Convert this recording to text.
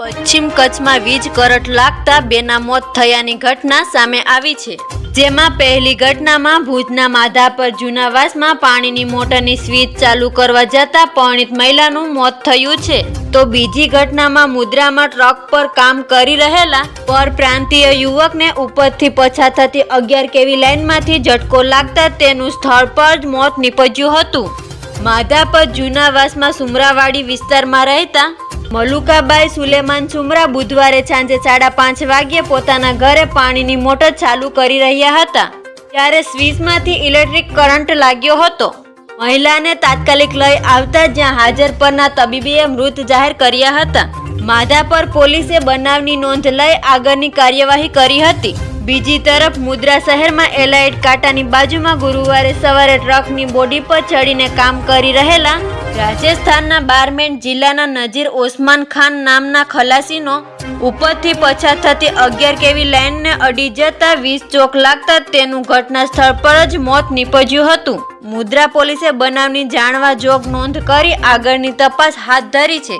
પશ્ચિમ કચ્છમાં વીજ કરંટ લાગતા બેના મોત થયાની ઘટના સામે આવી છે, જેમાં પહેલી ઘટનામાં ભુજના માધાપર જૂનાવાસમાં પાણીની મોટરની સ્વિચ ચાલુ કરવા જતા પરિણીત મહિલાનું મોત થયું છે, તો બીજી ઘટનામાં મુદ્રામાં ટ્રક પર કામ કરી રહેલા પરપ્રાંતીય યુવકને ઉપરથી પછાત થતી 11 કેવી લાઇનમાંથી ઝટકો લાગતા તેનું સ્થળ પર જ મોત નીપજ્યું હતું। માધાપર જૂનાવાસમાં સુમરાવાડી વિસ્તારમાં રહેતા મલુકાબાઈ સુલેમાન સુમરા બુધવારે સાંજે 5:30 વાગ્યે પોતાના ઘરે પાણીની મોટર ચાલુ કરી રહ્યા હતા, ત્યારે સ્વિચમાંથી ઇલેક્ટ્રિક કરંટ લાગ્યો હતો। મહિલાને તાત્કાલિક લઈ આવતા જ્યાં હાજર પરના તબીબીએ મૃત જાહેર કર્યા હતા। માધાપર પોલીસે બનાવની નોંધ લઈ આગળની કાર્યવાહી કરી હતી। બીજી તરફ મુદ્રા શહેરમાં એલાઇટ કાંટાની બાજુમાં ગુરુવારે સવારે ટ્રકની બોડી પર ચડીને કામ કરી રહેલા રાજસ્થાનના બારમેર જિલ્લાના નજીર ઓસમાન ખાન નામના ખલાસીનો ઉપરથી પછાત થતી 11 કેવી લાઇનને અડી જતા વીજ ચોક લાગતા તેનું ઘટના સ્થળ પર જ મોત નીપજ્યું હતું। મુદ્રા પોલીસે બનાવની જાણવા જોગ નોંધ કરી આગળની તપાસ હાથ ધરી છે।